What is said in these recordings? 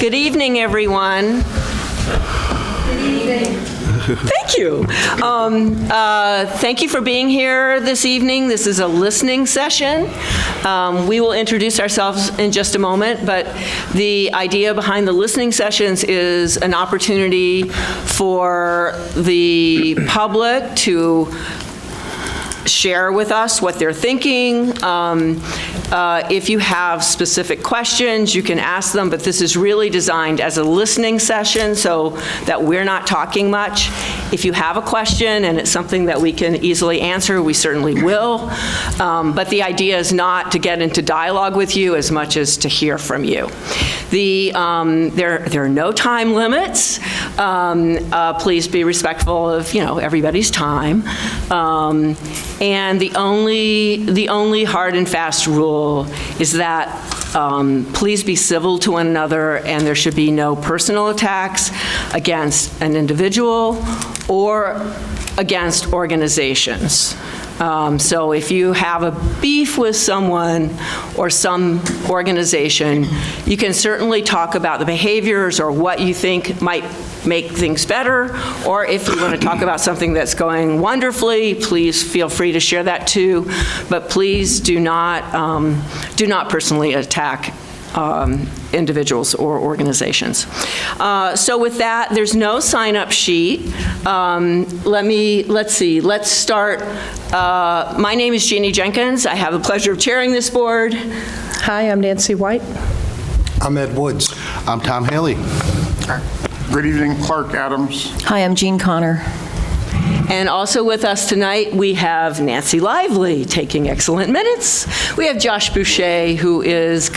Good evening, everyone. Good evening. Thank you. Thank you for being here this evening. This is a listening session. We will introduce ourselves in just a moment, but the idea behind the listening sessions is an opportunity for the public to share with us what they're thinking. If you have specific questions, you can ask them, but this is really designed as a listening session so that we're not talking much. If you have a question and it's something that we can easily answer, we certainly will. But the idea is not to get into dialogue with you as much as to hear from you. There are no time limits. Please be respectful of, everybody's time. And the only hard and fast rule is that please be civil to one another, and there should be no personal attacks against an individual or against organizations. So if you have a beef with someone or some organization, you can certainly talk about the behaviors or what you think might make things better, or if you want to talk about something that's going wonderfully, please feel free to share that too, but please do not personally attack individuals or organizations. So with that, there's no sign-up sheet. Let's see, let's start. My name is Jeannie Jenkins. I have the pleasure of chairing this board. Hi, I'm Nancy White. I'm Ed Woods. I'm Tom Haley. Good evening, Clark Adams. Hi, I'm Jean Connor. And also with us tonight, we have Nancy Lively taking excellent minutes. We have Josh Boucher, who is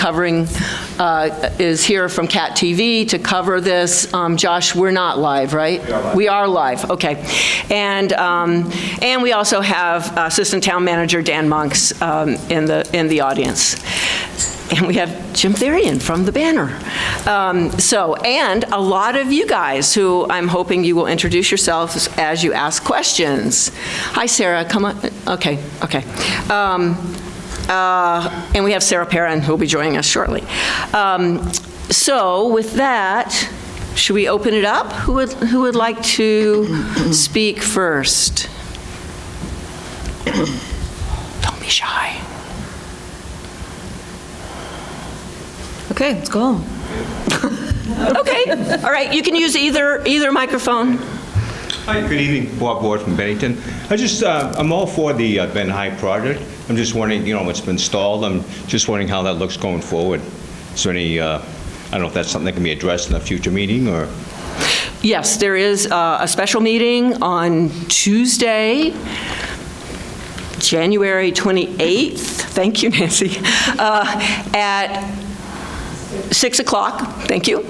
is here from CAT TV to cover this. Josh, we're not live, right? We are live. Okay. And we also have Assistant Town Manager Dan Monks in the audience. And we have Jim Therian from the Banner. And a lot of you guys who I'm hoping you will introduce yourselves as you ask questions. Hi, Sarah, come on. Okay. And we have Sarah Perrin who will be joining us shortly. So with that, should we open it up? Who would like to speak first? Don't be shy. Okay, let's go home. Okay, all right, you can use either microphone. Hi, good evening, Bob Ward from Bennington. I'm all for the Ben High project. I'm just wondering, it's been stalled. I'm just wondering how that looks going forward. Is there any, I don't know if that's something that can be addressed in a future meeting or? Yes, there is a special meeting on Tuesday, January 28th. Thank you, Nancy. At 6 o'clock, thank you,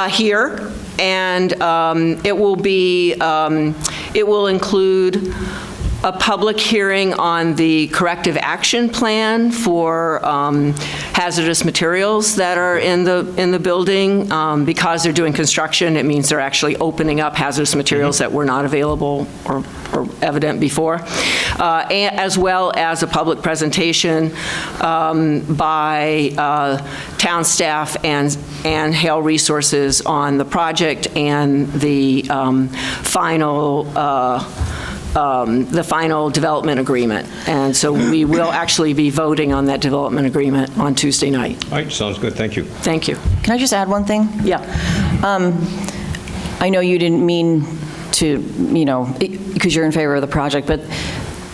here, and it will include a public hearing on the corrective action plan for hazardous materials that are in the building. Because they're doing construction, it means they're actually opening up hazardous materials that were not available or evident before, as well as a public presentation by town staff and Hale Resources on the project and the final development agreement. And so we will actually be voting on that development agreement on Tuesday night. All right, sounds good, thank you. Thank you. Can I just add one thing? Yeah. I know you didn't mean to, because you're in favor of the project, but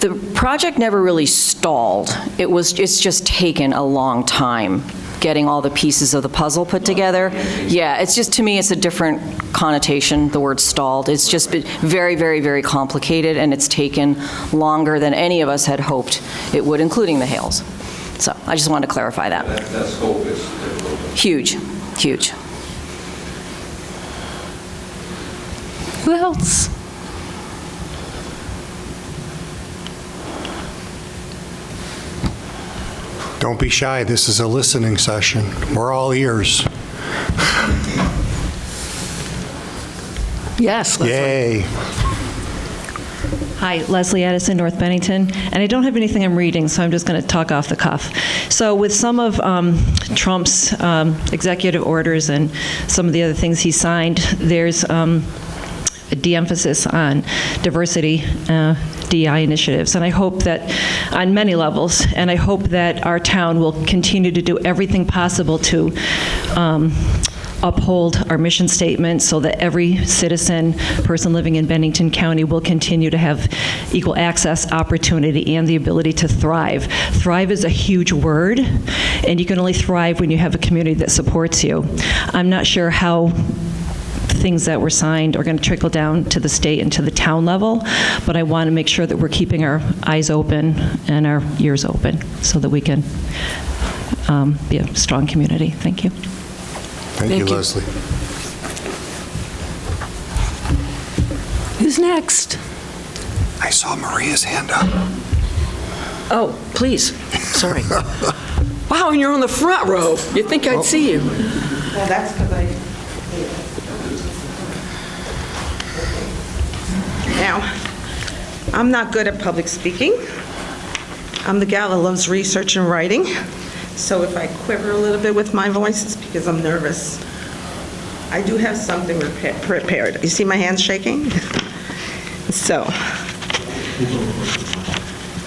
the project never really stalled. It's just taken a long time getting all the pieces of the puzzle put together. Yeah, it's just, to me, it's a different connotation, the word stalled. It's just been very, very, very complicated, and it's taken longer than any of us had hoped it would, including the Hales. So I just wanted to clarify that. That scope is difficult. Huge, huge. Who else? Don't be shy. This is a listening session. We're all ears. Yes, Leslie. Yay. Hi, Leslie Addison, North Bennington, and I don't have anything I'm reading, so I'm just going to talk off the cuff. So with some of Trump's executive orders and some of the other things he signed, there's a de-emphasis on diversity DEI initiatives, and I hope that on many levels, and I hope that our town will continue to do everything possible to uphold our mission statement so that every citizen, person living in Bennington County will continue to have equal access, opportunity, and the ability to thrive. Thrive is a huge word, and you can only thrive when you have a community that supports you. I'm not sure how things that were signed are going to trickle down to the state and to the town level, but I want to make sure that we're keeping our eyes open and our ears open so that we can be a strong community. Thank you. Thank you, Thank you. Leslie. Who's next? I saw Maria's hand up. Oh, please. Sorry. Wow, and you're on the front row. You'd think I'd see you. Well, that's because Now, I'm not good at public speaking. I'm the gal that loves research and writing. So if I quiver a little bit with my voice, it's because I'm nervous. I do have something prepared. You see my hands shaking? So,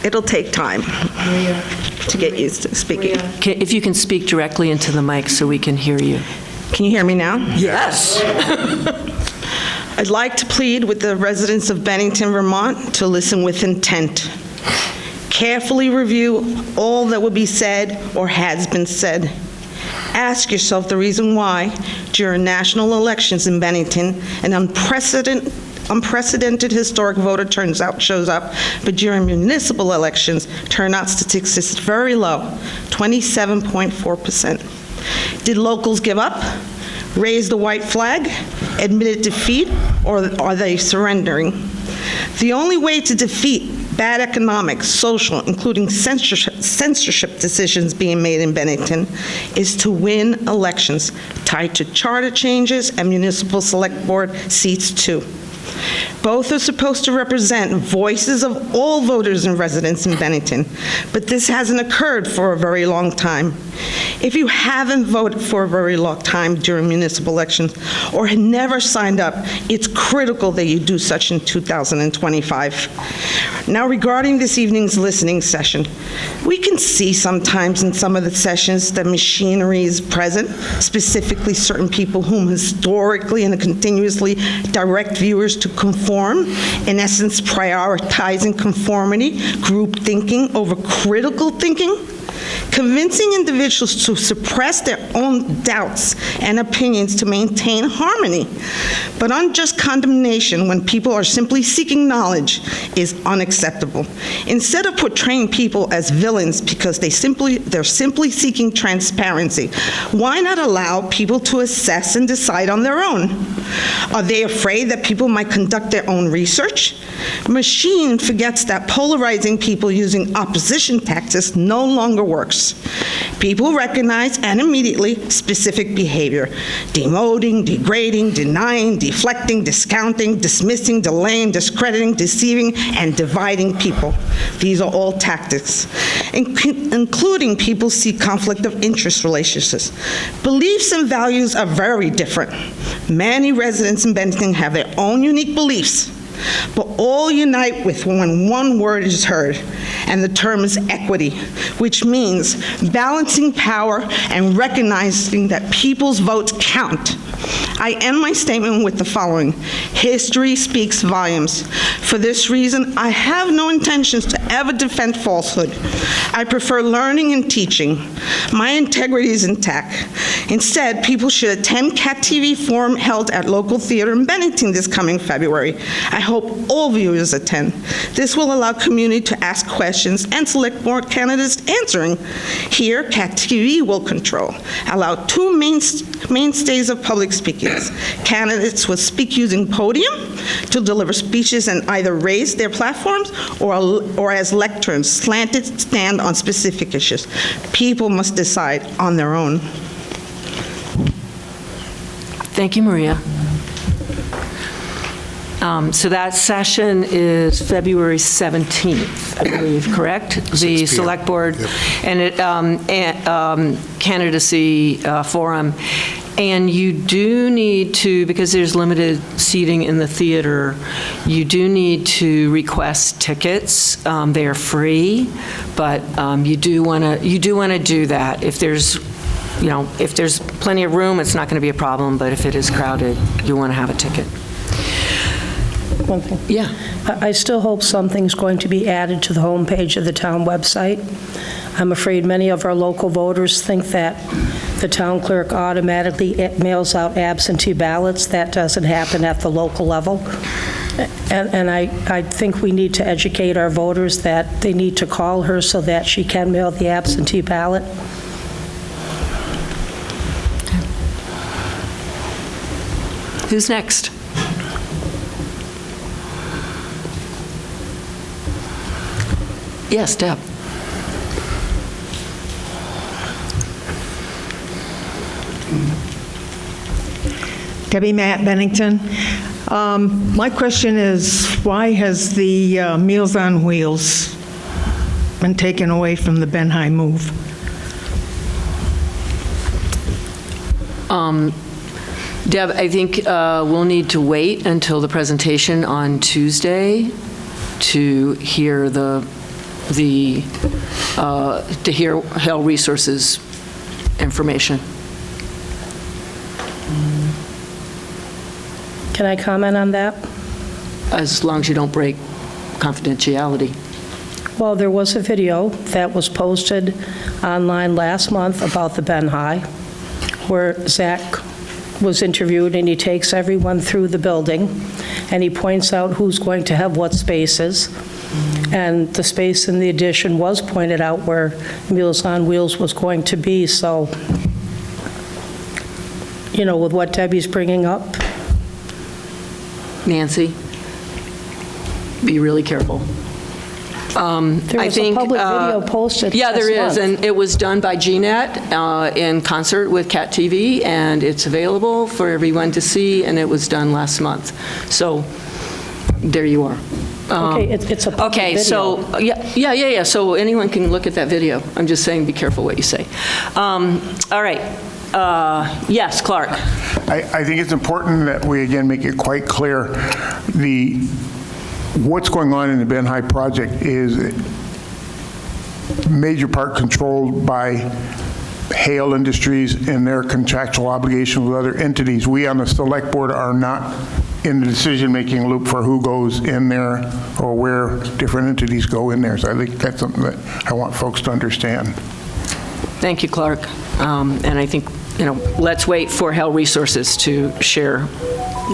it'll take time to get used to speaking. If you can speak directly into the mic so we can hear you. Can you hear me now? Yes. I'd like to plead with the residents of Bennington, Vermont, to listen with intent. Carefully review all that will be said or has been said. Ask yourself the reason why, during national elections in Bennington, an unprecedented historic voter shows up, but during municipal elections, turnout statistics is very low, 27.4%. Did locals give up, raise the white flag, admitted defeat, or are they surrendering? The only way to defeat bad economic, social, including censorship decisions being made in Bennington, is to win elections tied to charter changes and municipal select board seats too. Both are supposed to represent voices of all voters and residents in Bennington, but this hasn't occurred for a very long time. If you haven't voted for a very long time during municipal elections or had never signed up, it's critical that you do such in 2025. Now, regarding this evening's listening session, we can see sometimes in some of the sessions that machinery is present, specifically certain people whom historically and continuously direct viewers to conform, in essence prioritizing conformity, group thinking over critical thinking. Convincing individuals to suppress their own doubts and opinions to maintain harmony. But unjust condemnation when people are simply seeking knowledge is unacceptable. Instead of portraying people as villains because they're simply seeking transparency, why not allow people to assess and decide on their own? Are they afraid that people might conduct their own research? Machine forgets that polarizing people using opposition tactics no longer works. People recognize and immediately specific behavior: demoting, degrading, denying, deflecting, discounting, dismissing, delaying, discrediting, deceiving, and dividing people. These are all tactics, including people see conflict of interest relationships. Beliefs and values are very different. Many residents in Bennington have their own unique beliefs, but all unite with when one word is heard, and the term is equity, which means balancing power and recognizing that people's votes count. I end my statement with the following: history speaks volumes. For this reason, I have no intentions to ever defend falsehood. I prefer learning and teaching. My integrity is intact. Instead, people should attend CAT TV forum held at local theater in Bennington this coming February. I hope all viewers attend. This will allow community to ask questions and select board candidates answering. Here, CAT TV will allow two mainstays of public speaking. Candidates will speak using podium to deliver speeches and either raise their platforms or as lecterns, slanted stand on specific issues. People must decide on their own. Thank you, Maria. So that session is February 17th, I believe, correct? The 6 p.m. Select Board Yep. and candidacy forum. And you do need to, because there's limited seating in the theater, you do need to request tickets. They are free, but you do want to do that. If there's, if there's plenty of room, it's not going to be a problem, but if it is crowded, you want to have a ticket. One thing. Yeah. I still hope something's going to be added to the homepage of the town website. I'm afraid many of our local voters think that the town clerk automatically mails out absentee ballots. That doesn't happen at the local level. And I think we need to educate our voters that they need to call her so that she can mail the absentee ballot. Who's next? Yes, Deb. Debbie Matt, Bennington. My question is, why has the Meals on Wheels been taken away from the Ben High move? Deb, I think we'll need to wait until the presentation on Tuesday to hear to hear Hale Resources information. Can I comment on that? As long as you don't break confidentiality. Well, there was a video that was posted online last month about the Ben High, where Zach was interviewed, and he takes everyone through the building, and he points out who's going to have what spaces. And the space in the addition was pointed out where Meals on Wheels was going to be, so, with what Debbie's bringing up, Nancy, be really careful. there I was think, a public video posted Yeah, there last is, month. and it was done by GNet in concert with Cat TV, and it's available for everyone to see, and it was done last month. So there you are. Okay, it's a public Okay, video. so, yeah, so anyone can look at that video. I'm just saying, be careful what you say. All right, yes, Clark. I think it's important that we again make it quite clear, what's going on in the Ben High project is major part controlled by Hale Industries and their contractual obligations with other entities. We on the select board are not in the decision-making loop for who goes in there or where different entities go in there. So I think that's something that I want folks to understand. Thank you, Clark. And I think, let's wait for Hale Resources to share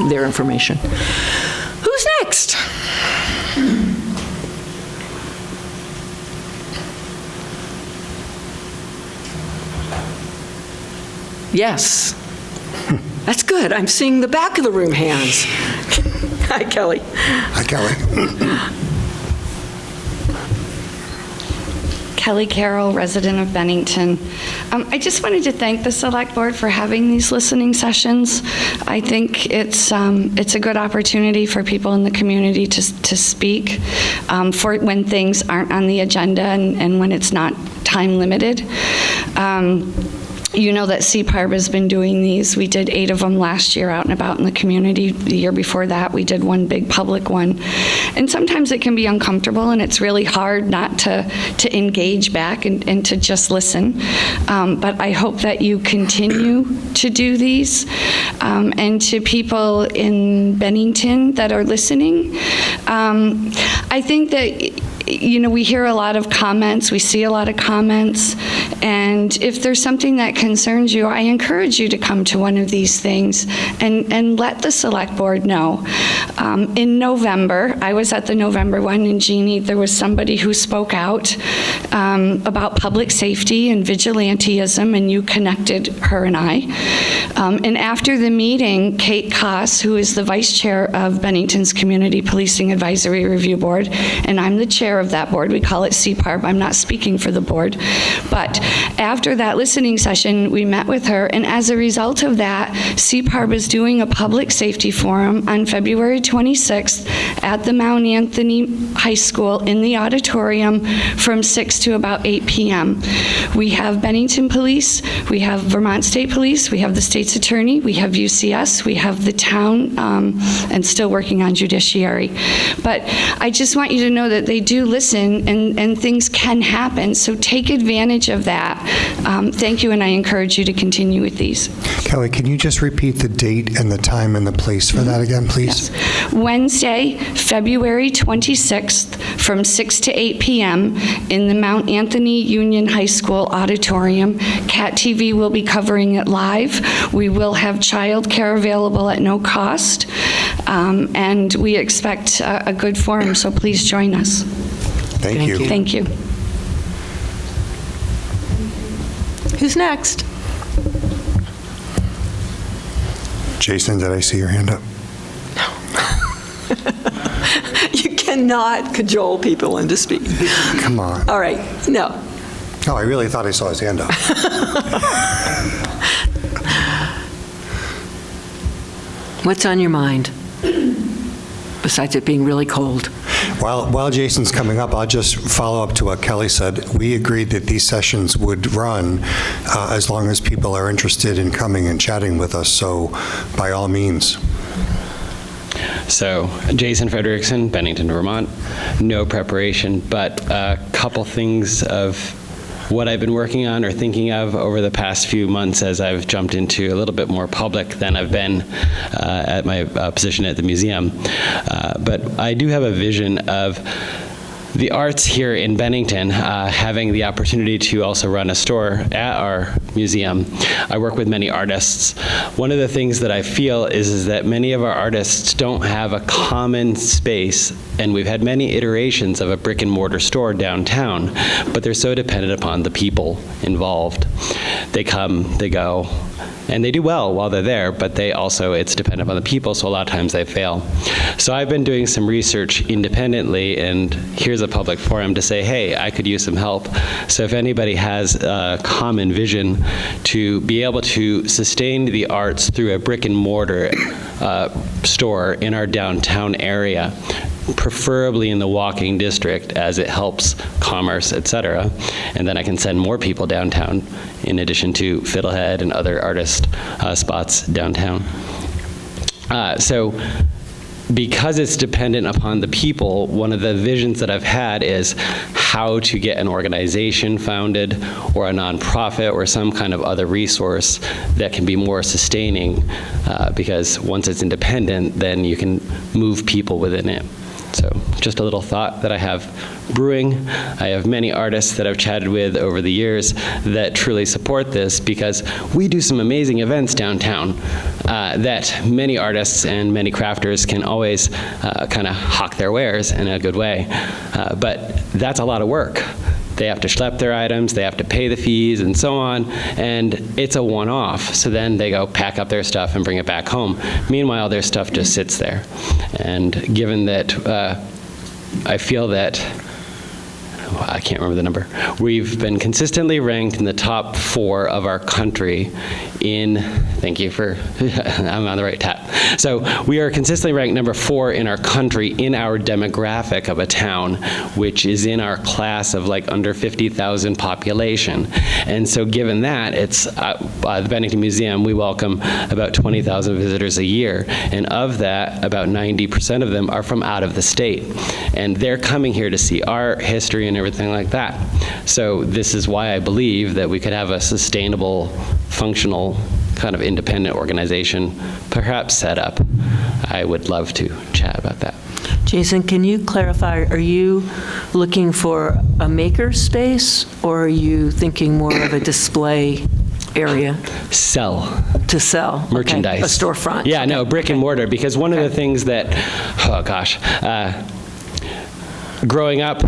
their information. Who's next? Yes. That's good. I'm seeing the back of the room hands. Hi, Kelly. Hi, Kelly. Kelly Carroll, resident of Bennington. I just wanted to thank the Select Board for having these listening sessions. I think it's a good opportunity for people in the community to speak for when things aren't on the agenda and when it's not time limited. You know that CPARB has been doing these. We did 8 of them last year out and about in the community. The year before that, we did one big public one. And sometimes it can be uncomfortable, and it's really hard not to engage back and to just listen. But I hope that you continue to do these. And to people in Bennington that are listening, I think that we hear a lot of comments, we see a lot of comments, and if there's something that concerns you, I encourage you to come to one of these things and let the Select Board know. In November, I was at the November one, and Jeannie, there was somebody who spoke out about public safety and vigilantism, and you connected her and I. And after the meeting, Kate Koss, who is the Vice Chair of Bennington's Community Policing Advisory Review Board, and I'm the Chair of that board. We call it CPARB. I'm not speaking for the board. But after that listening session, we met with her, and as a result of that, CPARB is doing a public safety forum on February 26th at the Mount Anthony High School in the auditorium from 6 to about 8 p.m. We have Bennington Police, we have Vermont State Police, we have the state's attorney, we have UCS, we have the town, and still working on judiciary. But I just want you to know that they do listen, and things can happen, so take advantage of that. Thank you, and I encourage you to continue with these. Kelly, can you just repeat the date and the time and the place for that again, please? Yes. Wednesday, February 26th, from 6 to 8 p.m. in the Mount Anthony Union High School auditorium. Cat TV will be covering it live. We will have childcare available at no cost, and we expect a good forum, so please join us. Thank you. Thank you. Who's next? Jason, did I see your hand up? You cannot cajole people into speaking. Come on. All right, no. Oh, I really thought I saw his hand up. What's on your mind, besides it being really cold? While Jason's coming up, I'll just follow up to what Kelly said. We agreed that these sessions would run as long as people are interested in coming and chatting with us, so by all means. So, Jason Frederickson, Bennington, Vermont. No preparation, but a couple things of what I've been working on or thinking of over the past few months as I've jumped into a little bit more public than I've been at my position at the museum. But I do have a vision of the arts here in Bennington, having the opportunity to also run a store at our museum. I work with many artists. One of the things that I feel is that many of our artists don't have a common space, and we've had many iterations of a brick and mortar store downtown, but they're so dependent upon the people involved. They come, they go, and they do well while they're there, but it's dependent upon the people, so a lot of times they fail. So I've been doing some research independently, and here's a public forum to say, hey, I could use some help. So if anybody has a common vision to be able to sustain the arts through a brick and mortar store in our downtown area, preferably in the walking district as it helps commerce, etc. And then I can send more people downtown in addition to Fiddlehead and other artist spots downtown. So because it's dependent upon the people, one of the visions that I've had is how to get an organization founded or a nonprofit or some kind of other resource that can be more sustaining, because once it's independent, then you can move people within it. So just a little thought that I have brewing. I have many artists that I've chatted with over the years that truly support this, because we do some amazing events downtown that many artists and many crafters can always kind of hawk their wares in a good way. But that's a lot of work. They have to schlep their items, they have to pay the fees and so on, and it's a one-off. So then they go pack up their stuff and bring it back home. Meanwhile, their stuff just sits there. And given that I feel that, I can't remember the number, we've been consistently ranked in the top 4 of our country in, thank you for, I'm on the right tap. So we are consistently ranked number 4 in our country in our demographic of a town, which is in our class of like under 50,000 population. And so given that, it's the Bennington Museum, we welcome about 20,000 visitors a year. And of that, about 90% of them are from out of the state. And they're coming here to see art, history, and everything like that. So this is why I believe that we could have a sustainable, functional, kind of independent organization perhaps set up. I would love to chat about that. Jason, can you clarify, are you looking for a maker space, or are you thinking more of a display area? Sell. To sell. Merchandise. Okay. A storefront. Yeah, no, brick and mortar, because one of the things that, oh gosh, growing up,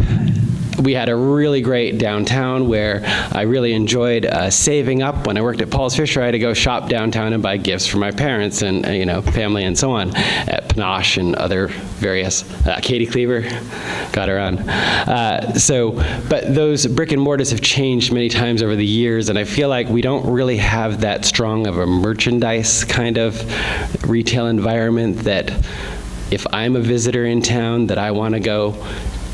we had a really great downtown where I really enjoyed saving up. When I worked at Paul's Fisher, I had to go shop downtown and buy gifts for my parents and family and so on at Panache and other various, Katie Cleaver, got her on. But those brick and mortars have changed many times over the years, and I feel like we don't really have that strong of a merchandise kind of retail environment that if I'm a visitor in town that I want to go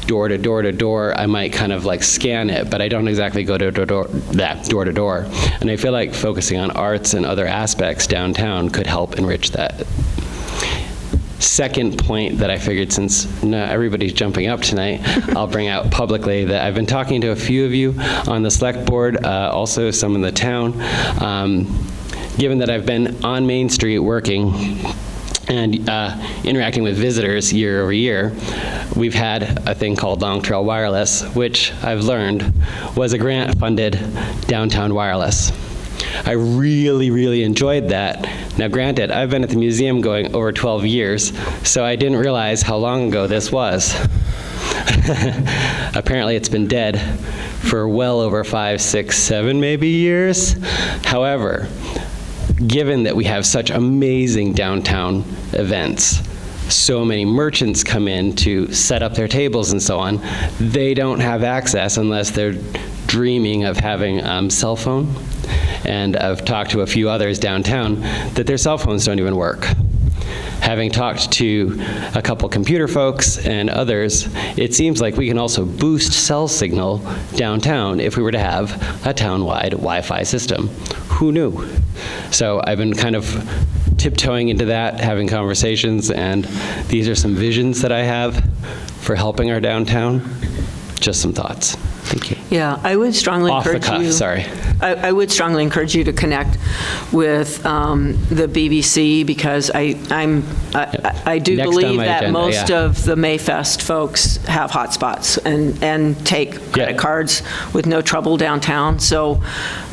door to door to door, I might kind of like scan it, but I don't exactly go door to door. And I feel like focusing on arts and other aspects downtown could help enrich that. Second point that I figured, since everybody's jumping up tonight, I'll bring out publicly that I've been talking to a few of you on the select board, also some in the town. Given that I've been on Main Street working and interacting with visitors year over year, we've had a thing called Long Trail Wireless, which I've learned was a grant-funded downtown wireless. I really, really enjoyed that. Now, granted, I've been at the museum going over 12 years, so I didn't realize how long ago this was. Apparently, it's been dead for well over 5, 6, 7 maybe years. However, given that we have such amazing downtown events, so many merchants come in to set up their tables and so on, they don't have access unless they're dreaming of having a cell phone. And I've talked to a few others downtown that their cell phones don't even work. Having talked to a couple computer folks and others, it seems like we can also boost cell signal downtown if we were to have a town-wide Wi-Fi system. Who knew? So I've been kind of tiptoeing into that, having conversations, and these are some visions that I have for helping our downtown. Just some thoughts. Thank you. Yeah, I would strongly Off the encourage cuff, you. sorry. I would strongly encourage you to connect with the BBC, because I do Next believe on my that agenda, most yeah. of the Mayfest folks have hotspots and take credit cards with no trouble downtown. So,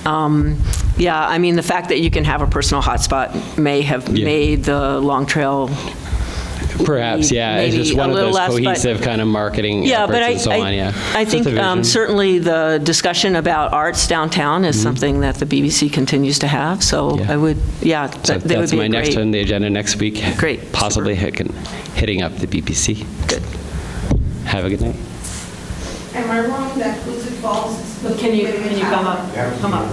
yeah, I mean, the fact that you can have a personal hotspot may have made the Long Trail Perhaps, yeah. It's maybe just one a of little those less, cohesive kind of marketing yeah, efforts but and so on, yeah. I think Just a vision. certainly the discussion about arts downtown is something that the BBC continues to have. So Yeah. I would, yeah, So that would that's be my next great. on the agenda next week. Great. Possibly hitting up the BBC. Good. Have a good night. Am I wrong that Hoosick Falls is supposed to Can be you getting a come tower? up? Come up.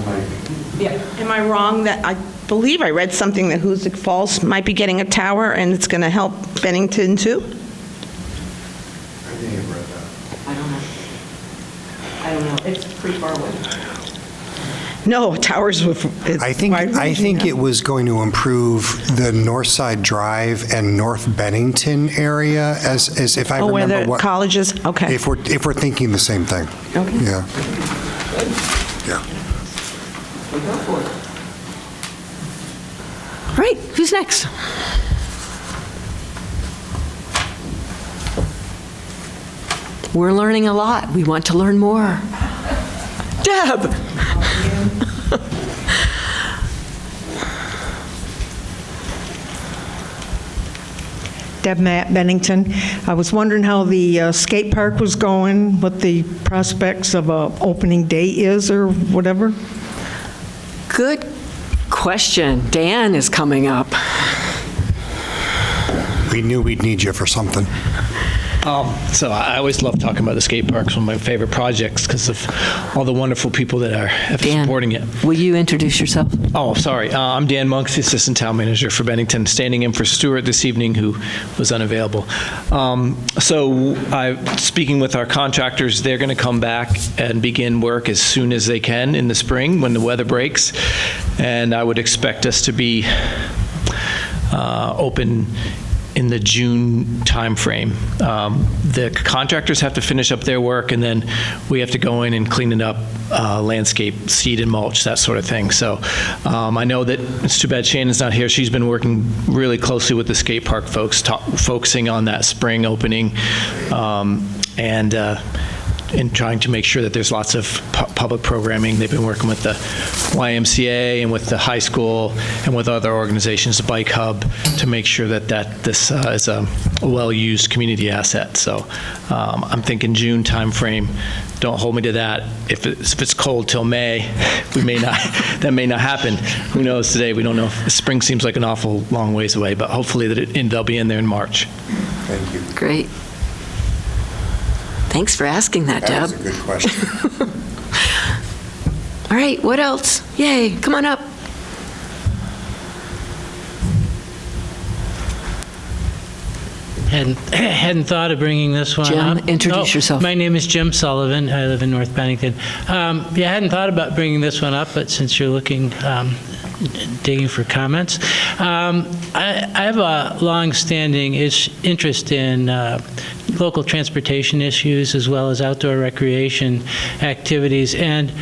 Yeah. Am I wrong that, I believe I read something that Hoosick Falls might be getting a tower and it's going to help Bennington too? I don't know. It's pretty far away. No, towers with. I think it was going to improve the North Side Drive and North Bennington area, as if I Oh, where remember the what. college is? Okay. If we're thinking the same thing. Okay. Yeah. Yeah. All right, who's next? We're learning a lot. We want to learn more. Deb! Deb Matt, Bennington. I was wondering how the skate park was going, what the prospects of a opening day is or whatever. Good question. Dan is coming up. We knew we'd need you for something. So I always love talking about the skate parks, one of my favorite projects, because of all the wonderful people that are Dan, supporting it. will you introduce yourself? Oh, sorry. I'm Dan Monks, the Assistant Town Manager for Bennington, standing in for Stuart this evening, who was unavailable. Speaking with our contractors, they're going to come back and begin work as soon as they can in the spring when the weather breaks. And I would expect us to be open in the June timeframe. The contractors have to finish up their work, and then we have to go in and clean it up, landscape, seed and mulch, that sort of thing. So I know that it's too bad Shannon's not here. She's been working really closely with the skate park folks, focusing on that spring opening, and trying to make sure that there's lots of public programming. They've been working with the YMCA and with the high school and with other organizations, the Bike Hub, to make sure that this is a well-used community asset. So I'm thinking June timeframe. Don't hold me to that. If it's cold till May, that may not happen. Who knows today? We don't know. Spring seems like an awful long ways away, but hopefully they'll be in there in March. Thank you. Great. Thanks for asking that, Deb. That was a good question. All right, what else? Yay, come on up. hadn't thought of bringing this one Jim, up. introduce yourself. My name is Jim Sullivan. I live in North Bennington. I hadn't thought about bringing this one up, but since you're looking, digging for comments, I have a long-standing interest in local transportation issues as well as outdoor recreation activities, and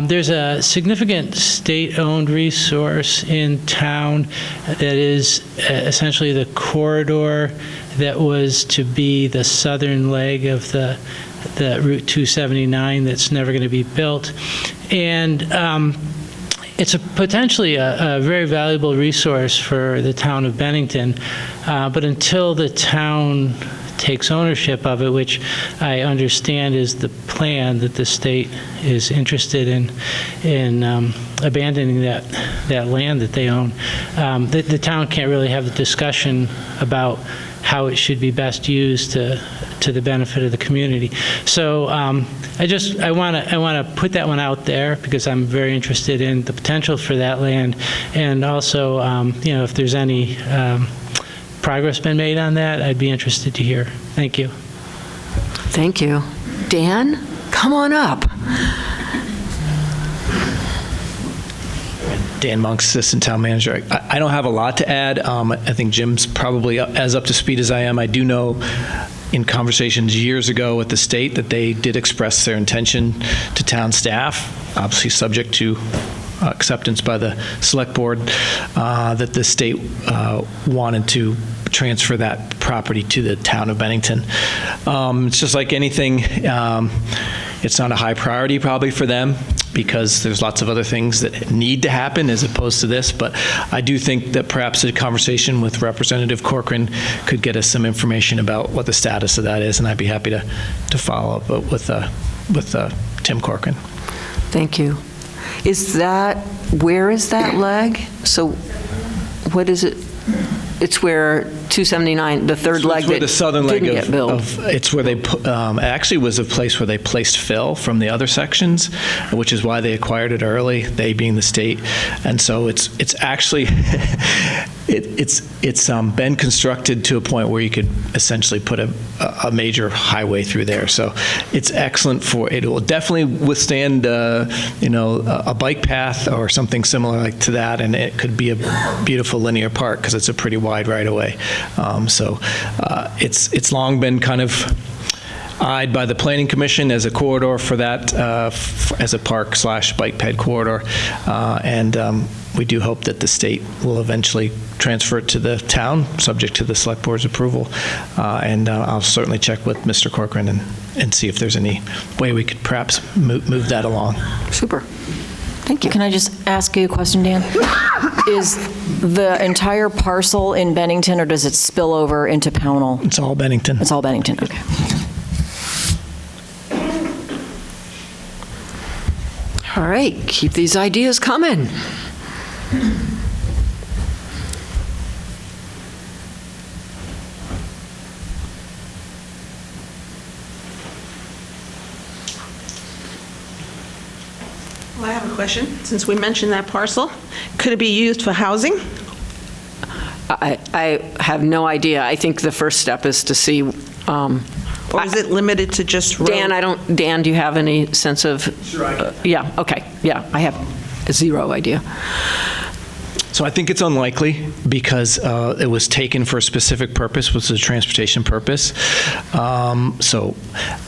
there's a significant state-owned resource in town that is essentially the corridor that was to be the southern leg of the Route 279 that's never going to be built. And it's potentially a very valuable resource for the town of Bennington, but until the town takes ownership of it, which I understand is the plan, that the state is interested in abandoning that land that they own. The town can't really have the discussion about how it should be best used to the benefit of the community. So I want to put that one out there because I'm very interested in the potential for that land, and also if there's any progress been made on that, I'd be interested to hear. Thank you. Thank you. Dan, come on up. Dan Monk, Assistant Town Manager. I don't have a lot to add. I think Jim's probably as up to speed as I am. I do know in conversations years ago with the state that they did express their intention to town staff, obviously subject to acceptance by the select board, that the state wanted to transfer that property to the town of Bennington. It's just like anything, it's not a high priority probably for them because there's lots of other things that need to happen as opposed to this, but I do think that perhaps a conversation with Representative Corcoran could get us some information about what the status of that is, and I'd be happy to follow up with Tim Corcoran. Thank you. Where is that leg? So what is it? It's where 279, the third leg where the southern leg didn't get built. It's where they actually was a place where they placed fill from the other sections, which is why they acquired it early, they being the state. And so it's actually it's been constructed to a point where you could essentially put a major highway through there. So it's excellent it will definitely withstand a bike path or something similar like to that, and it could be a beautiful linear park because it's a pretty wide right of way. It's long been kind of eyed by the Planning Commission as a corridor for that, as a park/bike ped corridor, and we do hope that the state will eventually transfer it to the town, subject to the select board's approval. And I'll certainly check with Mr. Corcoran and see if there's any way we could perhaps move that along. Super. Thank you. Can I just ask you a question, Dan? Is the entire parcel in Bennington, or does it spill over into Pownell? It's all Bennington. It's all Bennington, okay. All right, keep these ideas coming. Well, I have a question. Since we mentioned that parcel, could it be used for housing? I have no idea. I think the first step is to see. Or is it limited to just road? Dan, do you have any sense of? Sure, I can. Yeah, okay. Yeah, I have zero idea. So I think it's unlikely because it was taken for a specific purpose, was a transportation purpose. So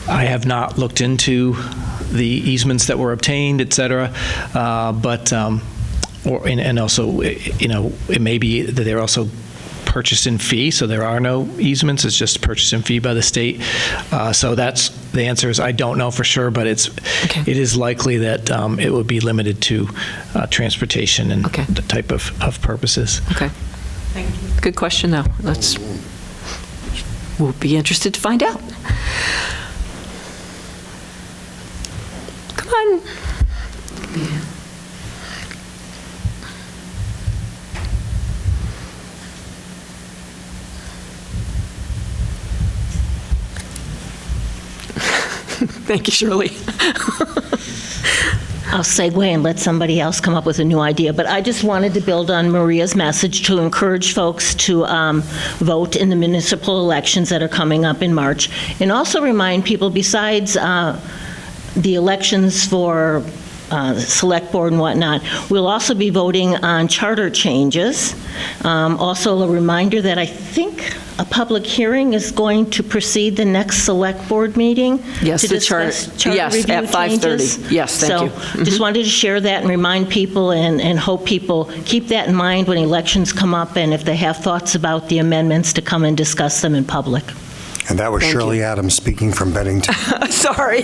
I have not looked into the easements that were obtained, et cetera, but and also, it may be that they're also purchased in fee, so there are no easements. It's just purchased in fee by the state. So that's the answer is I don't know for sure, but it is likely that it would be limited to transportation and the type of purposes. Okay. Thank you. Good question, though. We'll be interested to find out. Come on. Thank you, Shirley. I'll segue and let somebody else come up with a new idea, but I just wanted to build on Maria's message to encourage folks to vote in the municipal elections that are coming up in March, and also remind people, besides the elections for select board and whatnot, we'll also be voting on charter changes. Also a reminder that I think a public hearing is going to precede the next select board meeting. Yes, to the discuss charter yes, review at 5:30. changes. Yes, thank you. So just wanted to share that and remind people and hope people keep that in mind when elections come up, and if they have thoughts about the amendments, to come and discuss them in public. And that was Thank Shirley you. Adams speaking from Bennington. Sorry.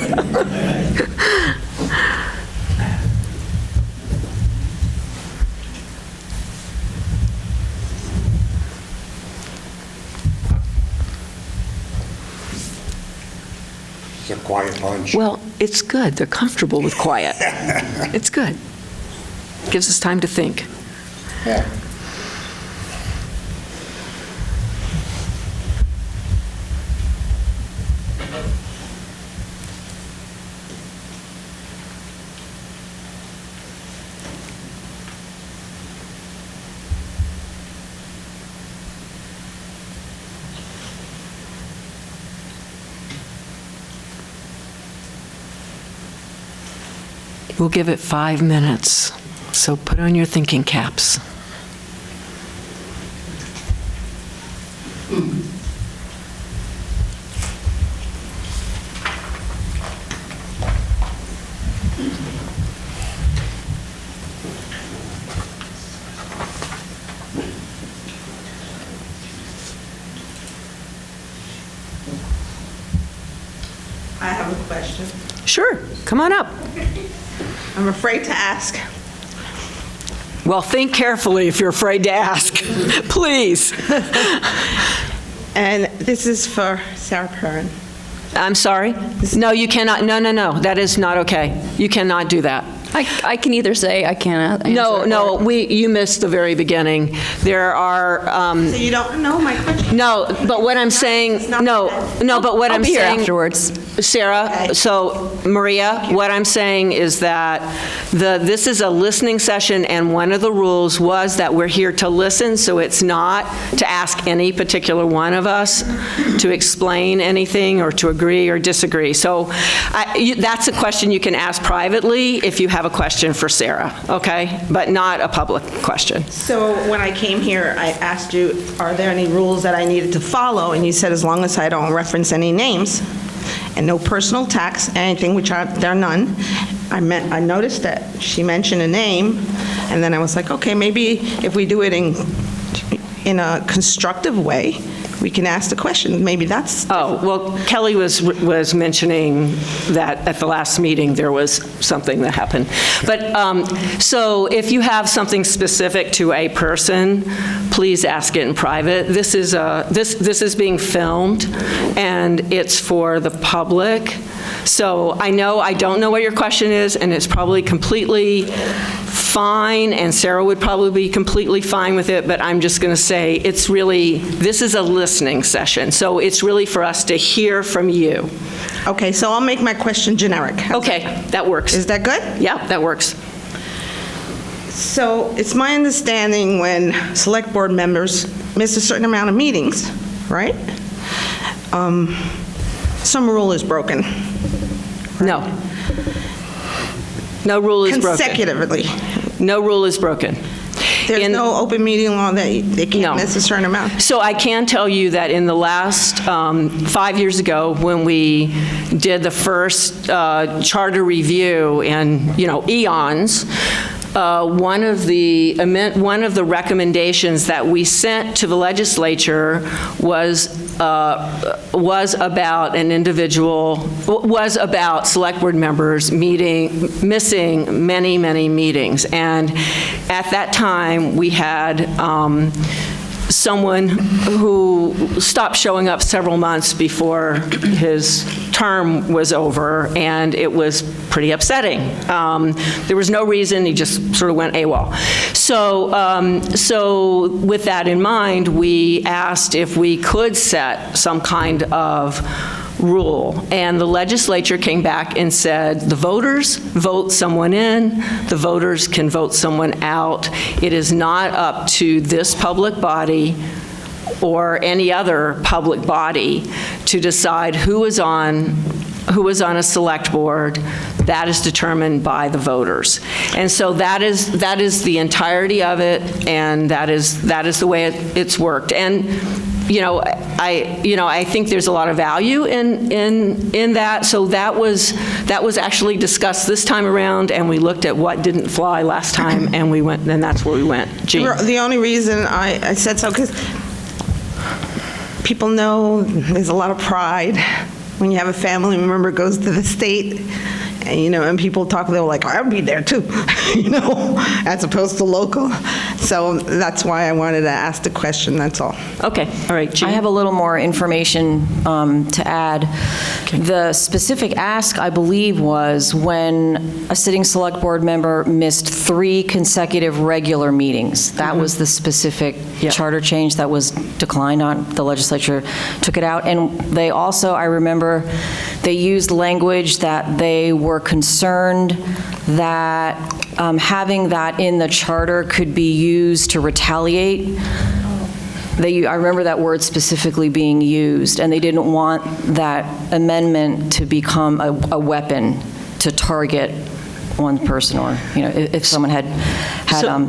It's a quiet bunch. Well, it's good. They're comfortable with quiet. It's good. Gives us time to think. Yeah. We'll give it 5 minutes, so put on your thinking caps. I have a question. Sure, come on up. I'm afraid to ask. Well, think carefully if you're afraid to ask, please. And this is for Sarah Perrin. I'm sorry? No, you cannot, no, that is not okay. You cannot do that. I can either say I can't answer. No, you missed the very beginning. There are, So you don't know my question? no, but what I'm saying, no, but what I'll I'm be here saying. afterwards. Sarah, Okay. so Maria, what I'm saying is that this is a listening session, and one of the rules was that we're here to listen, so it's not to ask any particular one of us to explain anything or to agree or disagree. So that's a question you can ask privately if you have a question for Sarah, okay? But not a public question. So when I came here, I asked you, are there any rules that I needed to follow? And you said, as long as I don't reference any names and no personal attacks, anything, which there are none. I noticed that she mentioned a name, and then I was like, okay, maybe if we do it in a constructive way, we can ask the question. Maybe that's... Oh, well, Kelly was mentioning that at the last meeting there was something that happened. But, so if you have something specific to a person, please ask it in private. This is being filmed, and it's for the public. So I don't know what your question is, and it's probably completely fine, and Sarah would probably be completely fine with it, but I'm just going to say this is a listening session, so it's really for us to hear from you. Okay, so I'll make my question generic. Okay, that works. Is that good? Yeah, that works. So it's my understanding when select board members miss a certain amount of meetings, right? Some rule is broken. No. No rule is broken. Consecutively. No rule is broken. There's no open meeting law that they can't miss a certain amount? So I can tell you that in the last 5 years ago, when we did the first charter review in, eons, one of the recommendations that we sent to the legislature was about select board members missing many, many meetings. And at that time, we had someone who stopped showing up several months before his term was over, and it was pretty upsetting. There was no reason, he just sort of went AWOL. So with that in mind, we asked if we could set some kind of rule. And the legislature came back and said, the voters vote someone in, the voters can vote someone out. It is not up to this public body or any other public body to decide who is on a select board. That is determined by the voters. And so that is the entirety of it, and that is the way it's worked. And I think there's a lot of value in that. So that was actually discussed this time around, and we looked at what didn't fly last time, and we went, and that's where we went. Jean? The only reason I said so, because people know there's a lot of pride when you have a family member goes to the state, and people talk, they're like, I'll be there too, as opposed to local. So that's why I wanted to ask the question, that's all. Okay, all right, Jean. I have a little more information to add. Okay. The specific ask, I believe, was when a sitting select board member missed 3 consecutive regular meetings. That was the specific charter change that was declined on. The legislature took it out. And they also, I remember, they used language that they were concerned that having that in the charter could be used to retaliate. I remember that word specifically being used, and they didn't want that amendment to become a weapon to target one person, or if someone had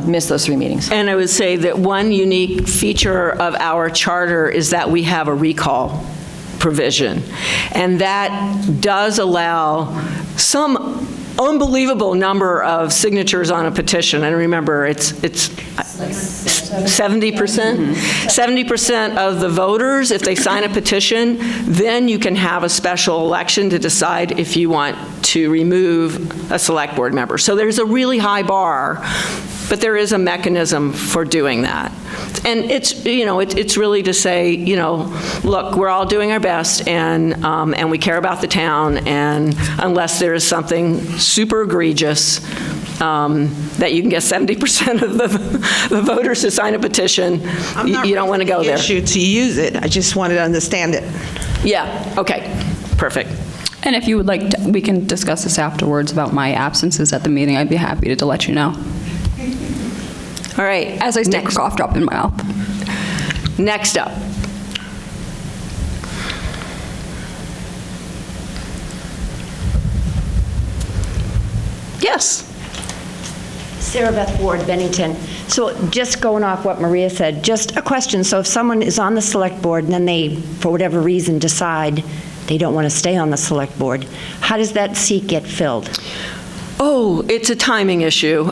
missed those 3 meetings. And I would say that one unique feature of our charter is that we have a recall provision, and that does allow some unbelievable number of signatures on a petition. And remember, it's 70%? 70% of the voters, if they sign a petition, then you can have a special election to decide if you want to remove a select board member. So there's a really high bar, but there is a mechanism for doing that. And it's really to say, look, we're all doing our best, and we care about the town, and unless there is something super egregious that you can get 70% of the voters to sign a petition, you don't want to go there. Issue to use it. I just wanted to understand it. Yeah. Okay. Perfect. And if you would like, we can discuss this afterwards about my absences at the meeting. I'd be happy to let you know. All right. As I stick a cough drop in my mouth. Next up. Yes. Sarah Beth Ward, Bennington. So just going off what Maria said, just a question. So if someone is on the select board and then they, for whatever reason, decide they don't want to stay on the select board, how does that seat get filled? Oh, it's a timing issue.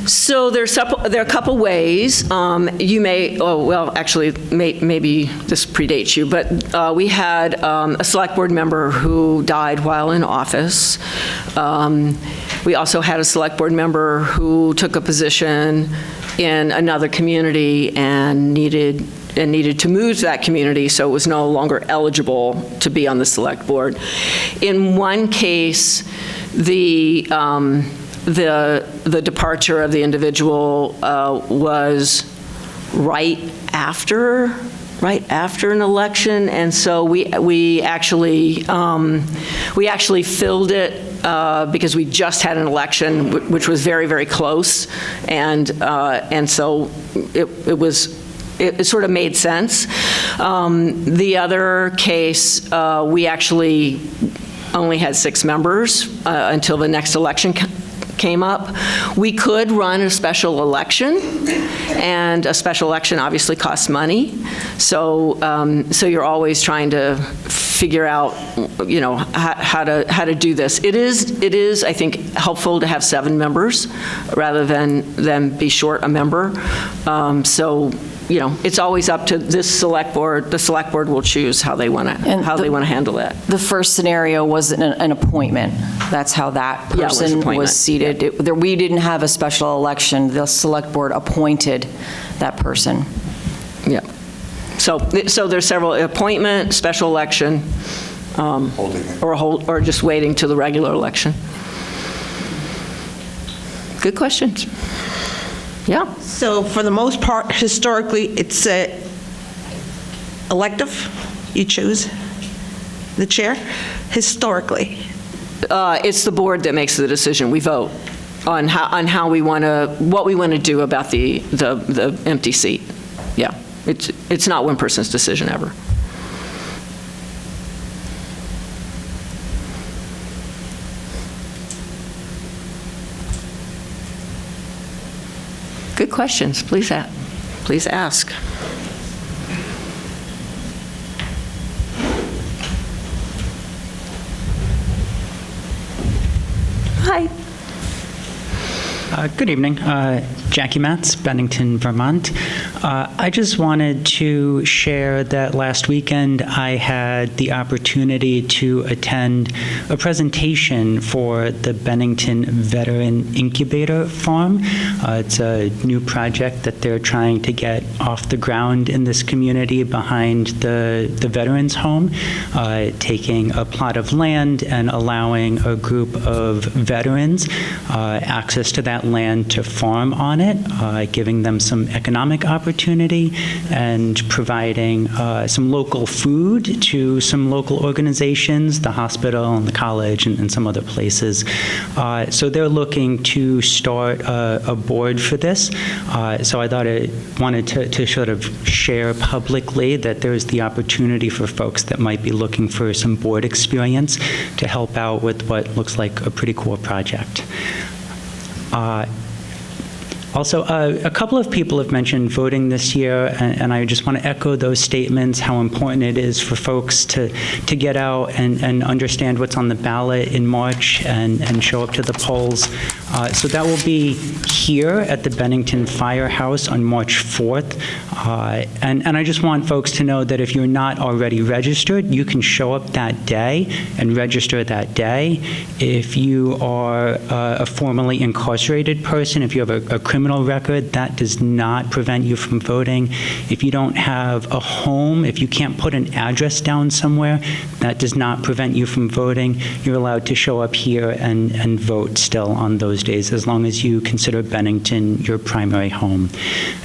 So there are a couple ways. You may, actually, maybe this predates you, but we had a select board member who died while in office. We also had a select board member who took a position in another community and needed to move to that community, so it was no longer eligible to be on the select board. In one case, the departure of the individual was right after an election, and so we actually filled it because we just had an election, which was very, very close, and so it sort of made sense. The other case, we actually only had 6 members until the next election came up. We could run a special election, and a special election obviously costs money. So you're always trying to figure out, how to do this. It is, I think, helpful to have 7 members rather than be short a member. It's always up to this select board. The select board will choose how they want to handle that. The first scenario was an appointment. That's how that person was seated. Yeah. We didn't have a special election. The select board appointed that person. Yeah. So there's several: appointment, special election, or just waiting to the regular election. Good questions. Yeah. So for the most part, historically, it's elective. You choose. The chair? Historically. It's the board that makes the decision. We vote on how we want to, what we want to do about the empty seat. Yeah, it's not one person's decision ever. Good questions. Please ask. Hi. Good evening. Jackie Matz, Bennington, Vermont. I just wanted to share that last weekend I had the opportunity to attend a presentation for the Bennington Veteran Incubator Farm. It's a new project that they're trying to get off the ground in this community behind the Veterans Home, taking a plot of land and allowing a group of veterans access to that land to farm on it, giving them some economic opportunity and providing some local food to some local organizations, the hospital and the college and some other places. So they're looking to start a board for this. So I thought I wanted to sort of share publicly that there's the opportunity for folks that might be looking for some board experience to help out with what looks like a pretty cool project. Also, a couple of people have mentioned voting this year, and I just want to echo those statements, how important it is for folks to get out and understand what's on the ballot in March and show up to the polls. So that will be here at the Bennington Firehouse on March 4th. And I just want folks to know that if you're not already registered, you can show up that day and register that day. If you are a formerly incarcerated person, if you have a criminal record, that does not prevent you from voting. If you don't have a home, if you can't put an address down somewhere, that does not prevent you from voting. You're allowed to show up here and vote still on those days, as long as you consider Bennington your primary home.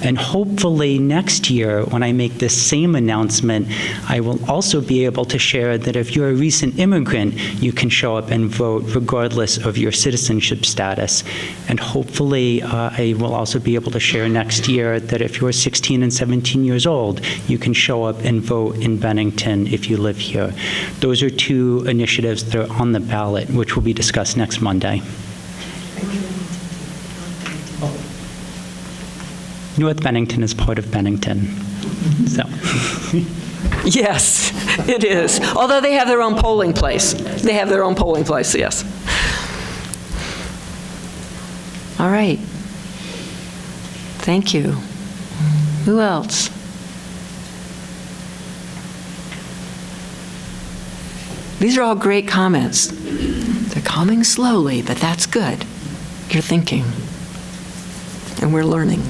And hopefully next year, when I make this same announcement, I will also be able to share that if you're a recent immigrant, you can show up and vote regardless of your citizenship status. And hopefully I will also be able to share next year that if you're 16 and 17 years old, you can show up and vote in Bennington if you live here. Those are two initiatives that are on the ballot, which will be discussed next Monday. North Bennington is part of Bennington, so. Yes, it is. Although they have their own polling place. They have their own polling place, yes. All right. Thank you. Who else? These are all great comments. They're coming slowly, but that's good. You're thinking, and we're learning.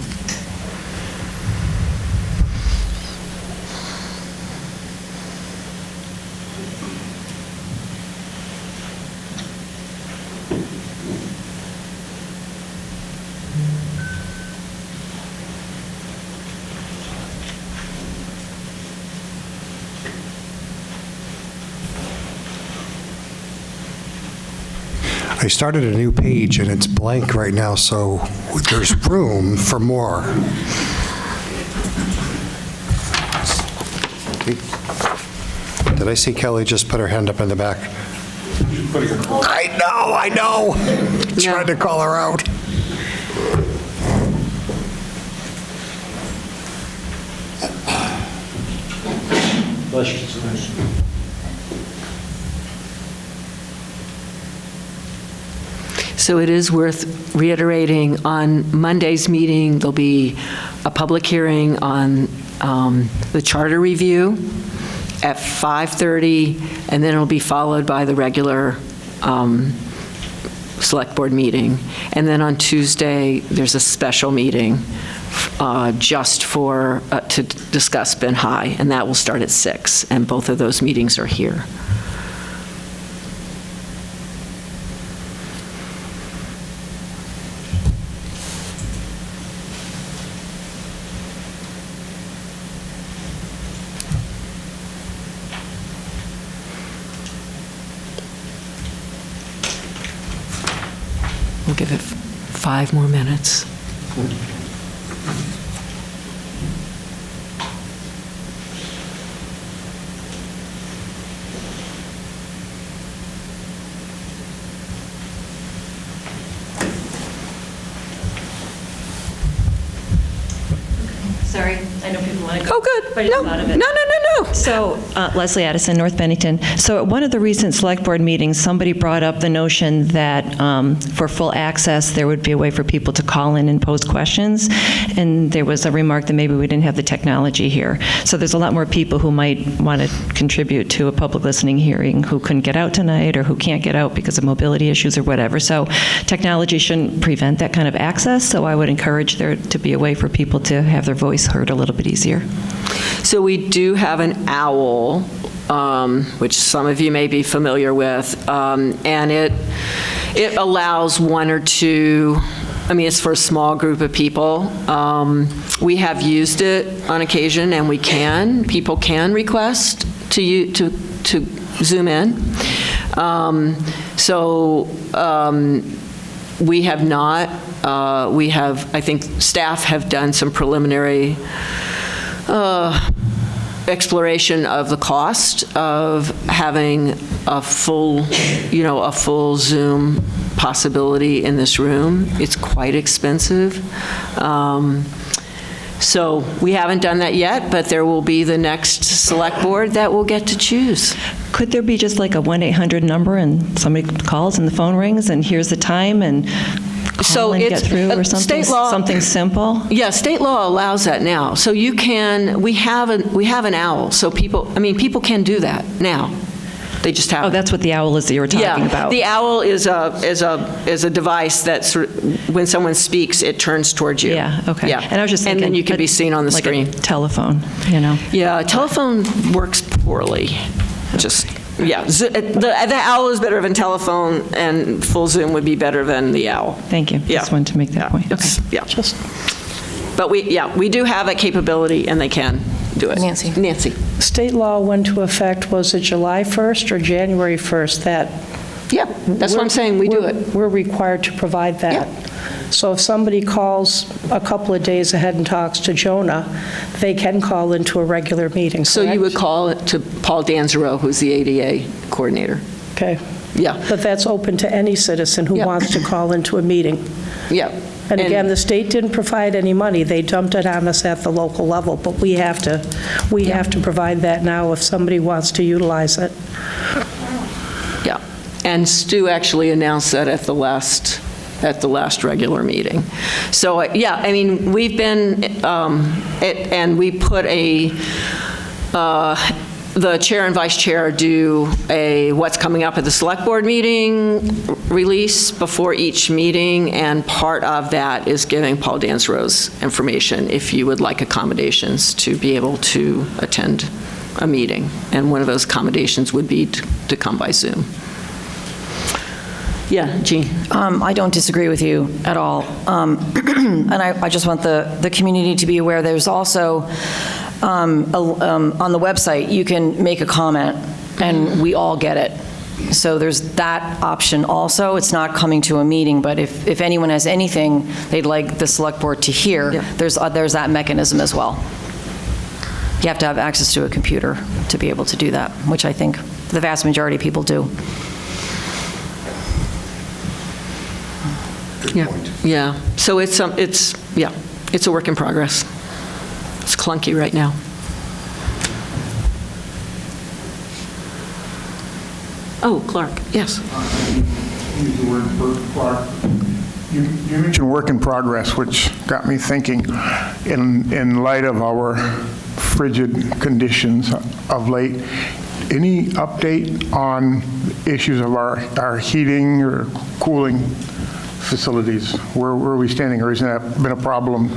I started a new page and it's blank right now, so there's room for more. Did I see Kelly just put her hand up in the back? I know. Tried to call her out. So it is worth reiterating, on Monday's meeting, there'll be a public hearing on the charter review at 5:30, and then it'll be followed by the regular select board meeting. And then on Tuesday, there's a special meeting just for, to discuss Ben High, and that will start at 6, and both of those meetings are here. We'll give it 5 more minutes. Sorry, I know people want to go. Oh, good. But I just thought of it. No. So, Leslie Addison, North Bennington. So at one of the recent select board meetings, somebody brought up the notion that for full access, there would be a way for people to call in and pose questions. And there was a remark that maybe we didn't have the technology here. So there's a lot more people who might want to contribute to a public listening hearing who couldn't get out tonight or who can't get out because of mobility issues or whatever. So technology shouldn't prevent that kind of access. So I would encourage there to be a way for people to have their voice heard a little bit easier. So we do have an OWL, which some of you may be familiar with, and it allows 1 or 2. I mean, it's for a small group of people. We have used it on occasion, and people can request to Zoom in. We have not. I think staff have done some preliminary exploration of the cost of having a full Zoom possibility in this room. It's quite expensive. So we haven't done that yet, but there will be the next select board that will get to choose. Could there be just like a 1-800 number and somebody calls and the phone rings and here's the time and call and get through or something? State law, something simple? Yeah, state law allows that now. So you can, we have an OWL, so people can do that now. They just have. Oh, that's what the OWL is that you were talking about. The OWL is a device that when someone speaks, it turns towards you. Yeah, okay. Yeah. And I was just thinking, and then you can be seen on the like screen. A telephone, you know. Yeah, telephone works poorly. The OWL is better than telephone, and full Zoom would be better than the OWL. Thank you. Yeah. Just wanted to make that point. Okay. Yeah. But we do have that capability, and they can do it. Nancy. State law went into effect, was it July 1st or January 1st? That's what I'm saying, we do it. We're required to provide that. So if somebody calls a couple of days ahead and talks to Jonah, they can call into a regular meeting, So you would call it to Paul Danzero, who's the ADA coordinator. Okay. Yeah. But that's open to any citizen who wants to call into a meeting. Yeah. And again, the state didn't provide any money. They dumped it on us at the local level, but we have to provide that now if somebody wants to utilize it. Yeah. And Stu actually announced that at the last regular meeting. So, we've been, and we put the chair and vice chair do a what's coming up at the select board meeting release before each meeting, and part of that is giving Paul Danzero's information if you would like accommodations to be able to attend a meeting. And one of those accommodations would be to come by Zoom. Yeah, Jean. I don't disagree with you at all. And I just want the community to be aware there's also, on the website, you can make a comment and we all get it. So there's that option also. It's not coming to a meeting, but if anyone has anything they'd like the select board to hear, there's that mechanism as well. You have to have access to a computer to be able to do that, which I think the vast majority of people do. Yeah. So it's a work in progress. It's clunky right now. Oh, Clark, yes. Use the word Clark. You mentioned work in progress, which got me thinking, in light of our frigid conditions of late, any update on issues of our heating or cooling facilities? Where are we standing, or has that been a problem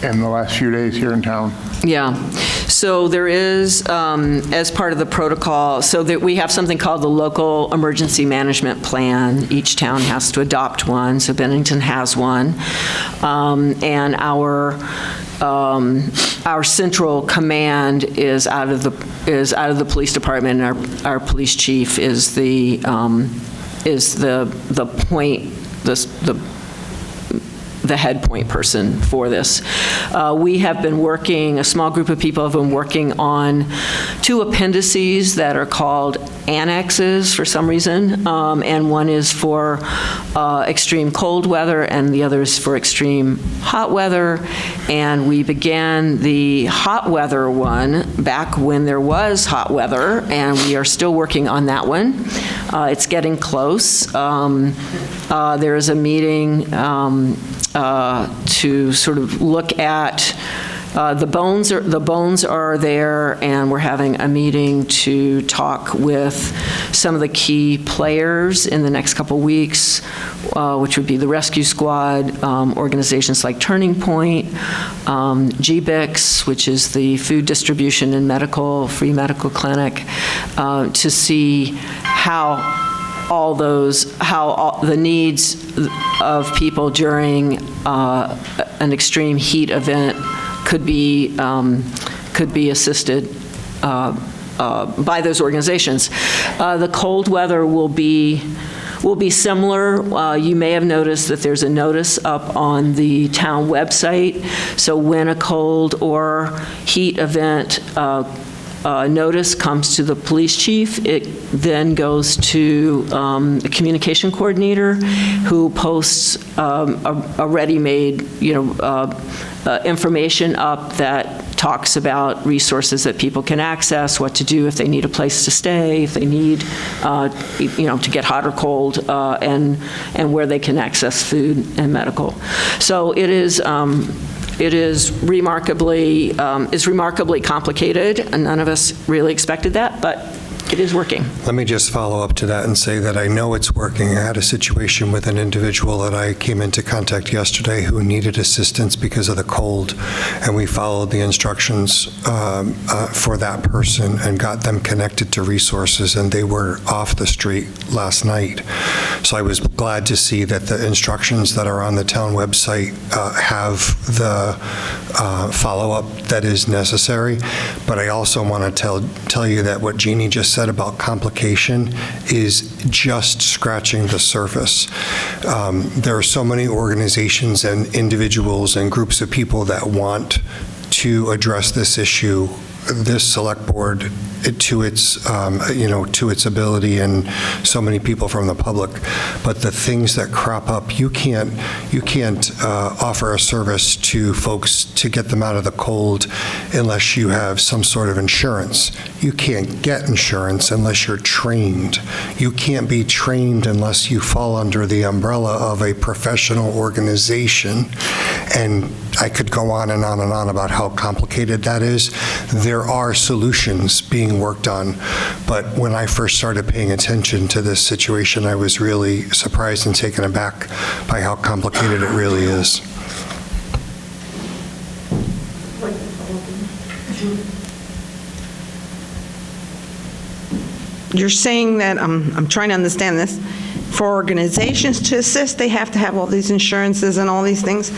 in the last few days here in town? Yeah. So there is, as part of the protocol, so that we have something called the Local Emergency Management Plan. Each town has to adopt one, so Bennington has one. And our central command is out of the police department, and our police chief is the point, the head point person for this. We have been working, a small group of people have been working on 2 appendices that are called annexes for some reason, and one is for extreme cold weather and the other is for extreme hot weather. And we began the hot weather one back when there was hot weather, and we are still working on that one. It's getting close. There is a meeting to sort of look at the bones are there, and we're having a meeting to talk with some of the key players in the next couple weeks, which would be the rescue squad, organizations like Turning Point, GBICS, which is the food distribution and free medical clinic, to see how all the needs of people during an extreme heat event could be assisted by those organizations. The cold weather will be similar. You may have noticed that there's a notice up on the town website. So when a cold or heat event notice comes to the police chief, it then goes to the communication coordinator, who posts a ready-made, information up that talks about resources that people can access, what to do if they need a place to stay, if they need, to get hot or cold, and where they can access food and medical. So it is remarkably complicated, and none of us really expected that, but it is working. Let me just follow up to that and say that I know it's working. I had a situation with an individual that I came into contact yesterday who needed assistance because of the cold, and we followed the instructions for that person and got them connected to resources, and they were off the street last night. So I was glad to see that the instructions that are on the town website have the follow-up that is necessary. But I also want to tell you that what Jeannie just said about complication is just scratching the surface. There are so many organizations and individuals and groups of people that want to address this issue. This select board, to its ability, and so many people from the public. But the things that crop up, you can't offer a service to folks to get them out of the cold unless you have some sort of insurance. You can't get insurance unless you're trained. You can't be trained unless you fall under the umbrella of a professional organization. And I could go on and on and on about how complicated that is. There are solutions being worked on, but when I first started paying attention to this situation, I was really surprised and taken aback by how complicated it really is. You're saying that, I'm trying to understand this, for organizations to assist, they have to have all these insurances and all these things.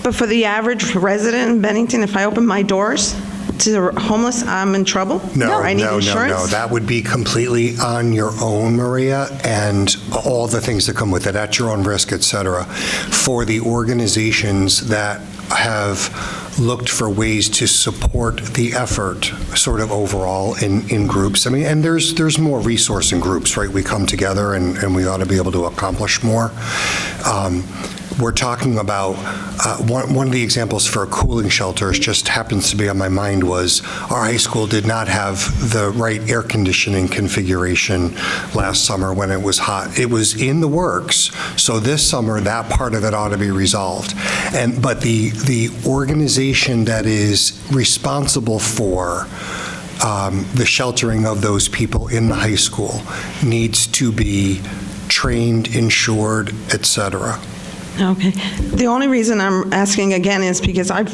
But for the average resident in Bennington, if I open my doors to the homeless, I'm in trouble? No, I need insurance? No. That would be completely on your own, Maria, and all the things that come with it, at your own risk, et cetera. For the organizations that have looked for ways to support the effort sort of overall in groups. I mean, and there's more resource in groups, right? We come together and we ought to be able to accomplish more. We're talking about, one of the examples for cooling shelters just happens to be on my mind was our high school did not have the right air conditioning configuration last summer when it was hot. It was in the works, so this summer that part of it ought to be resolved. But the organization that is responsible for the sheltering of those people in the high school needs to be trained, insured, et cetera. Okay. The only reason I'm asking again is because I've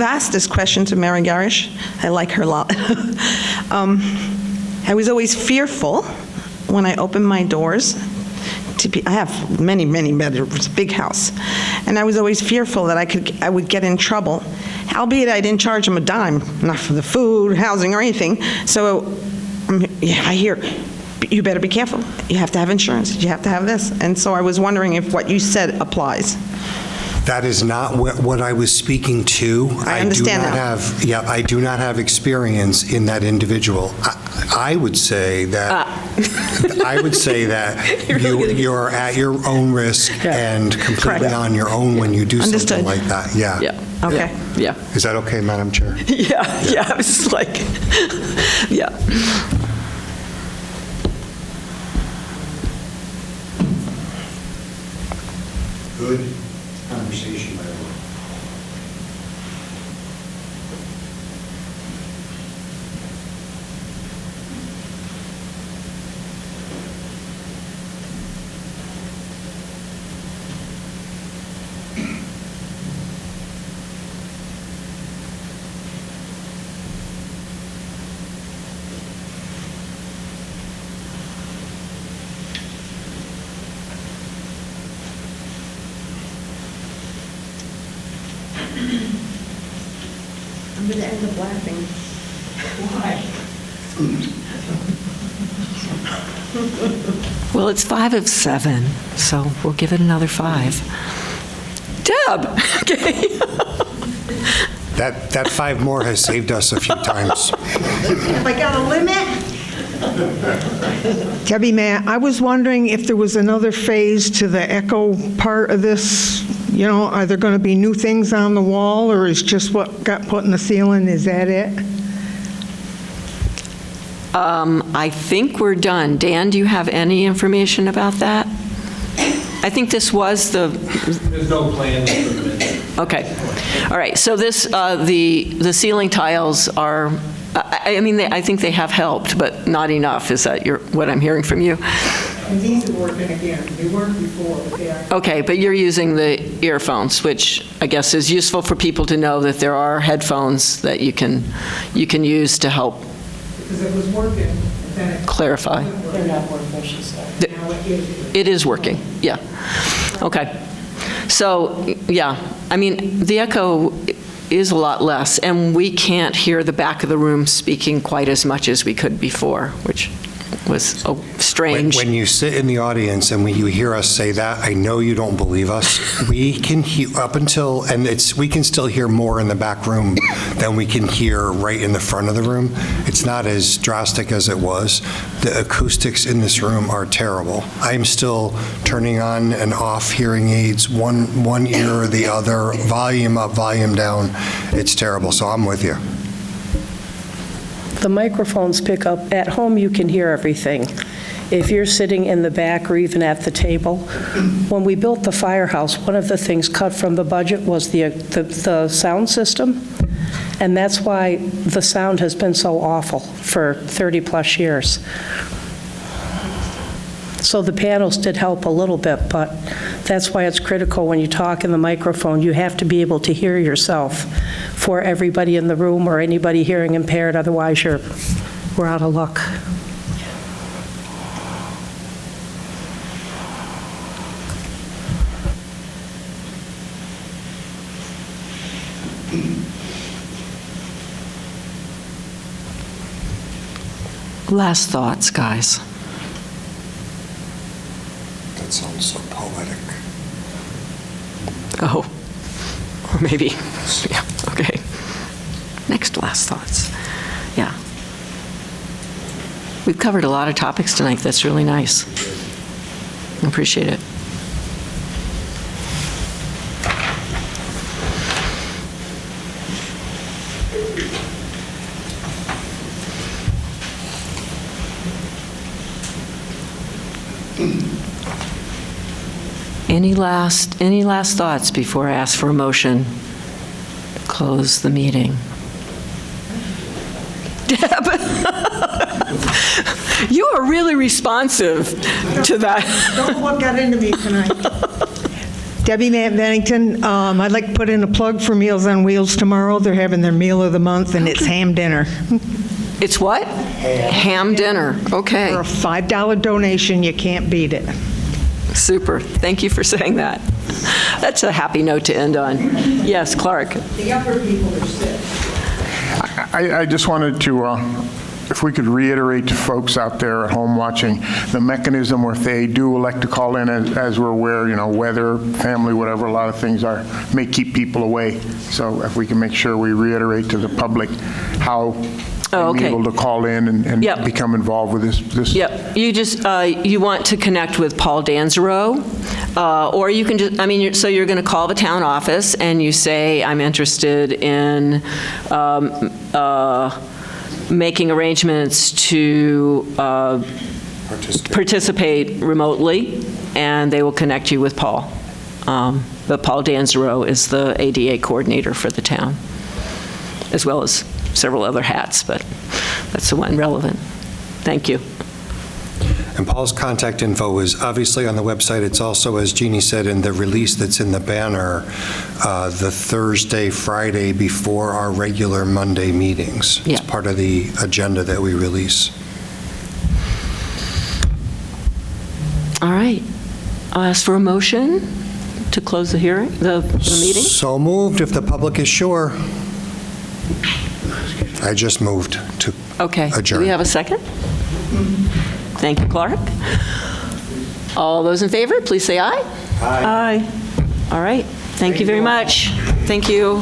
asked this question to Mary Garish. I like her a lot. I was always fearful when I opened my doors. I have many bedrooms, it's a big house, and I was always fearful that I would get in trouble. Albeit I didn't charge them a dime, not for the food, housing, or anything. So I hear you better be careful. You have to have insurance. You have to have this. And so I was wondering if what you said applies. That is not what I was speaking to. I understand that. I do not have experience in that individual. I would say that you're at your own risk and completely on your own when you do something like that. Yeah. Yeah. Okay. Yeah. Is that okay, Madam Chair? Yeah, I was like, yeah. Good conversation, by the way. I'm going to end up laughing. Why? Well, it's 5 of 7, so we'll give it another 5. Deb, okay. That 5 more has saved us a few times. Have I got a limit? Debbie, I was wondering if there was another phase to the echo part of this. You know, are there going to be new things on the wall, or is just what got put in the ceiling, is that it? I think we're done. Dan, do you have any information about that? I think this was the... There's no plans for the minute. Okay. All right. So this, the ceiling tiles are, I mean, I think they have helped, but not enough. Is that what I'm hearing from you? And these are working again. They weren't before, but they are. Okay, but you're using the earphones, which I guess is useful for people to know that there are headphones that you can use to help Because it was working, and then it... clarify. They're not working, she said. Now it is. It is working, yeah. Okay. So, yeah, I mean, the echo is a lot less, and we can't hear the back of the room speaking quite as much as we could before, which was strange. When you sit in the audience and when you hear us say that, I know you don't believe us. We can hear we can still hear more in the back room than we can hear right in the front of the room. It's not as drastic as it was. The acoustics in this room are terrible. I'm still turning on and off hearing aids, one ear or the other, volume up, volume down. It's terrible, so I'm with you. The microphones pick up. At home, you can hear everything. If you're sitting in the back or even at the table, when we built the firehouse, one of the things cut from the budget was the sound system, and that's why the sound has been so awful for 30-plus years. So the panels did help a little bit, but that's why it's critical when you talk in the microphone, you have to be able to hear yourself for everybody in the room or anybody hearing impaired, otherwise we're out of luck. Last thoughts, guys. That sounds so poetic. Oh, or maybe, yeah, okay. Next last thoughts. Yeah. We've covered a lot of topics tonight. That's really nice. I appreciate it. Any last thoughts before I ask for a motion to close the meeting? Deb, you are really responsive to that. Don't know what got into me tonight. Debbie Bennington, I'd like to put in a plug for Meals on Wheels tomorrow. They're having their meal of the month, and it's ham dinner. It's what? Ham dinner. Okay. For a $5 donation, you can't beat it. Super. Thank you for saying that. That's a happy note to end on. Yes, Clark. The younger people are sick. I just wanted to if we could reiterate to folks out there at home watching, the mechanism where if they do elect to call in, as we're aware, weather, family, whatever, a lot of things may keep people away. So if we can make sure we reiterate to the public how they'll be able to call in and become involved with this. Yep. You just, you want to connect with Paul Danzero, or you can just, so you're going to call the town office and you say, I'm interested in making arrangements to participate remotely, and they will connect you with Paul. But Paul Danzero is the ADA coordinator for the town, as well as several other hats, but that's the one relevant. Thank you. And Paul's contact info is obviously on the website. It's also, as Jeannie said, in the release that's in the banner, the Thursday, Friday before our regular Monday meetings. It's part of the agenda that we release. All right. I'll ask for a motion to close the hearing, the meeting. So moved, if the public is sure. I just moved to adjourn. Do we have a second? Thank you, Clark. All those in favor, please say aye. Aye. All right. Thank you very much. Thank you.